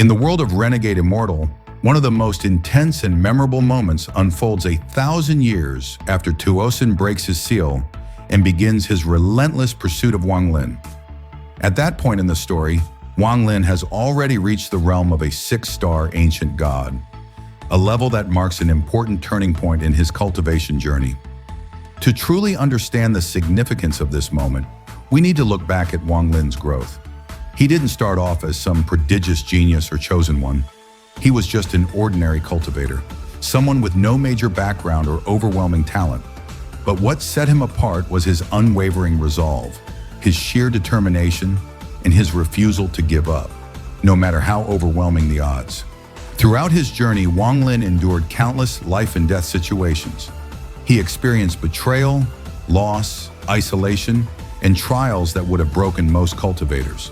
In the world of Renegade Immortal, one of the most intense and memorable moments unfolds 1,000 years after Tuosen breaks his seal and begins his relentless pursuit of Wang Lin. At that point in the story, Wang Lin has already reached the realm of a 6-star ancient god, a level that marks an important turning point in his cultivation journey. To truly understand the significance of this moment, we need to look back at Wang Lin's growth. He didn't start off as some prodigious genius or chosen one. He was just an ordinary cultivator, someone with no major background or overwhelming talent. But what set him apart was his unwavering resolve, his sheer determination, and his refusal to give up, no matter how overwhelming the odds. Throughout his journey, Wang Lin endured countless life and death situations. He experienced betrayal, loss, isolation, and trials that would have broken most cultivators.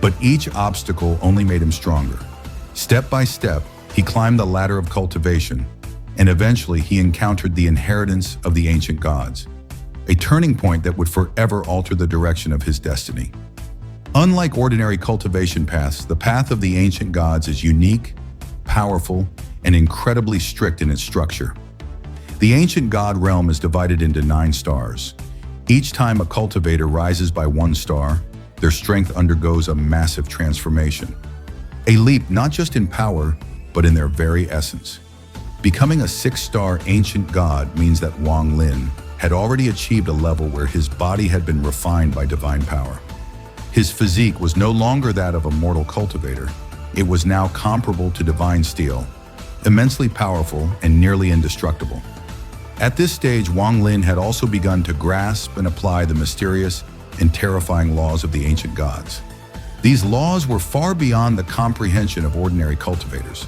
But each obstacle only made him stronger. Step by step, he climbed the ladder of cultivation, and eventually he encountered the inheritance of the ancient gods, a turning point that would forever alter the direction of his destiny. Unlike ordinary cultivation paths, the path of the ancient gods is unique, powerful, and incredibly strict in its structure. The ancient god realm is divided into 9 stars. Each time a cultivator rises by 1 star, their strength undergoes a massive transformation. A leap not just in power, but in their very essence. Becoming a 6-star ancient god means that Wang Lin had already achieved a level where his body had been refined by divine power. His physique was no longer that of a mortal cultivator. It was now comparable to divine steel, immensely powerful and nearly indestructible. At this stage, Wang Lin had also begun to grasp and apply the mysterious and terrifying laws of the ancient gods. These laws were far beyond the comprehension of ordinary cultivators.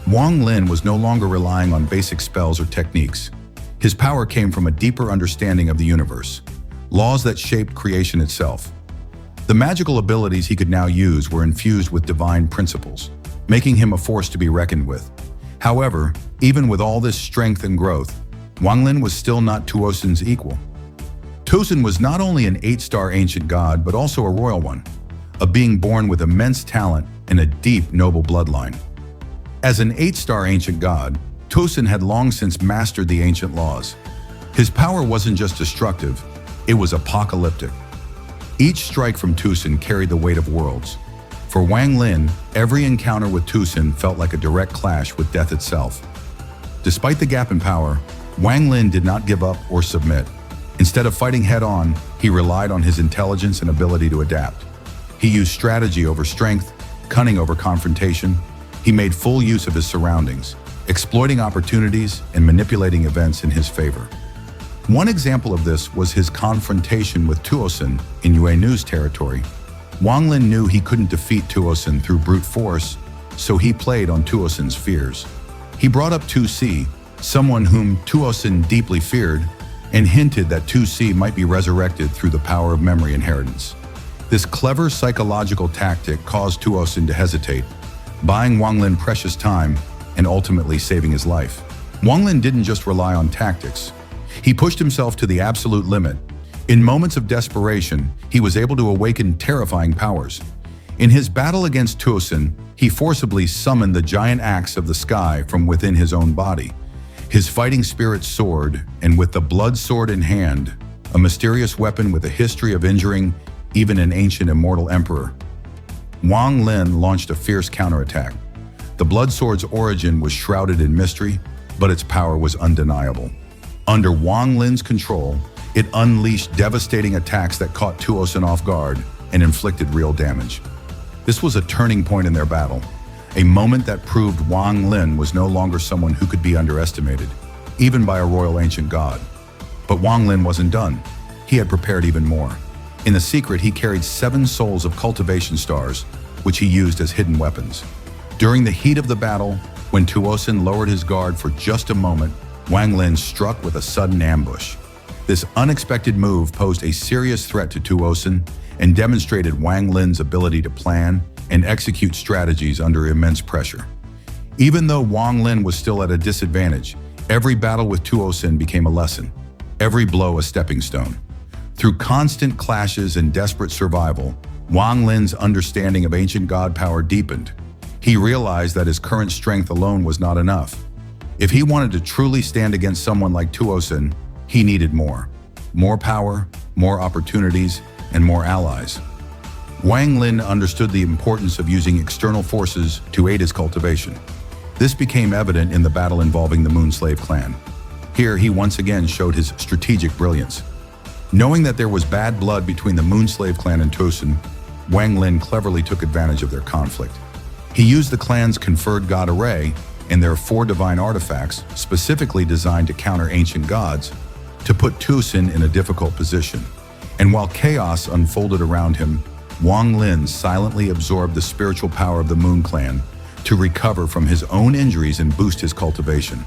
Wang Lin was no longer relying on basic spells or techniques. His power came from a deeper understanding of the universe, laws that shaped creation itself. The magical abilities he could now use were infused with divine principles, making him a force to be reckoned with. However, even with all this strength and growth, Wang Lin was still not Tuosen's equal. Tuosen was not only an 8-star ancient god, but also a royal one, a being born with immense talent and a deep, noble bloodline. As an 8-star ancient god, Tuosen had long since mastered the ancient laws. His power wasn't just destructive, it was apocalyptic. Each strike from Tuosen carried the weight of worlds. For Wang Lin, every encounter with Tuosen felt like a direct clash with death itself. Despite the gap in power, Wang Lin did not give up or submit. Instead of fighting head-on, he relied on his intelligence and ability to adapt. He used strategy over strength, cunning over confrontation. He made full use of his surroundings, exploiting opportunities and manipulating events in his favor. One example of this was his confrontation with Tuosen in Yuenu's territory. Wang Lin knew he couldn't defeat Tuosen through brute force, so he played on Tuosen's fears. He brought up Tu-Si, someone whom Tuosen deeply feared, and hinted that Tu-Si might be resurrected through the power of memory inheritance. This clever psychological tactic caused Tuosen to hesitate, buying Wang Lin precious time and ultimately saving his life. Wang Lin didn't just rely on tactics. He pushed himself to the absolute limit. In moments of desperation, he was able to awaken terrifying powers. In his battle against Tuosen, he forcibly summoned the giant axe of the sky from within his own body. His fighting spirit soared, and with the blood sword in hand, a mysterious weapon with a history of injuring even an ancient immortal emperor, Wang Lin launched a fierce counterattack. The blood sword's origin was shrouded in mystery, but its power was undeniable. Under Wang Lin's control, it unleashed devastating attacks that caught Tuosen off guard and inflicted real damage. This was a turning point in their battle, a moment that proved Wang Lin was no longer someone who could be underestimated, even by a royal ancient god. But Wang Lin wasn't done. He had prepared even more. In the secret, he carried 7 souls of cultivation stars, which he used as hidden weapons. During the heat of the battle, when Tuosen lowered his guard for just a moment, Wang Lin struck with a sudden ambush. This unexpected move posed a serious threat to Tuosen and demonstrated Wang Lin's ability to plan and execute strategies under immense pressure. Even though Wang Lin was still at a disadvantage, every battle with Tuosen became a lesson, every blow a stepping stone. Through constant clashes and desperate survival, Wang Lin's understanding of ancient god power deepened. He realized that his current strength alone was not enough. If he wanted to truly stand against someone like Tuosen, he needed more. More power, more opportunities, and more allies. Wang Lin understood the importance of using external forces to aid his cultivation. This became evident in the battle involving the Moonslave clan. Here, he once again showed his strategic brilliance. Knowing that there was bad blood between the Moonslave clan and Tuosen, Wang Lin cleverly took advantage of their conflict. He used the clan's conferred god array and their 4 divine artifacts, specifically designed to counter ancient gods, to put Tuosen in a difficult position. And while chaos unfolded around him, Wang Lin silently absorbed the spiritual power of the Moon Clan to recover from his own injuries and boost his cultivation.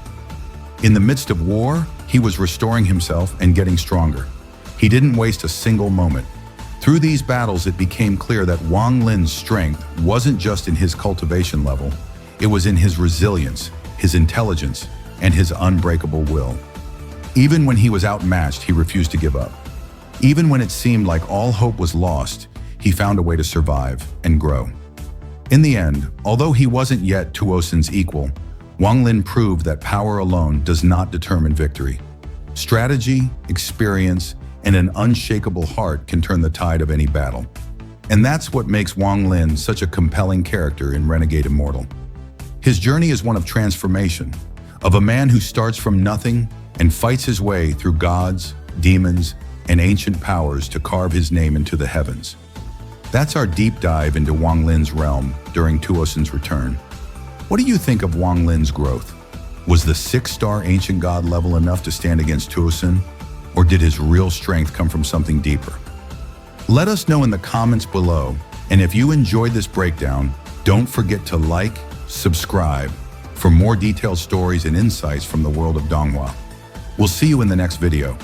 In the midst of war, he was restoring himself and getting stronger. He didn't waste a single moment. Through these battles, it became clear that Wang Lin's strength wasn't just in his cultivation level, it was in his resilience, his intelligence, and his unbreakable will. Even when he was outmatched, he refused to give up. Even when it seemed like all hope was lost, he found a way to survive and grow. In the end, although he wasn't yet Tuosen's equal, Wang Lin proved that power alone does not determine victory. Strategy, experience, and an unshakable heart can turn the tide of any battle. And that's what makes Wang Lin such a compelling character in Renegade Immortal. His journey is one of transformation, of a man who starts from nothing and fights his way through gods, demons, and ancient powers to carve his name into the heavens. That's our deep dive into Wang Lin's realm during Tuosen's return. What do you think of Wang Lin's growth? Was the 6-star ancient god level enough to stand against Tuosen, or did his real strength come from something deeper? Let us know in the comments below, and if you enjoyed this breakdown, don't forget to like, subscribe for more detailed stories and insights from the world of Donghua. We'll see you in the next video.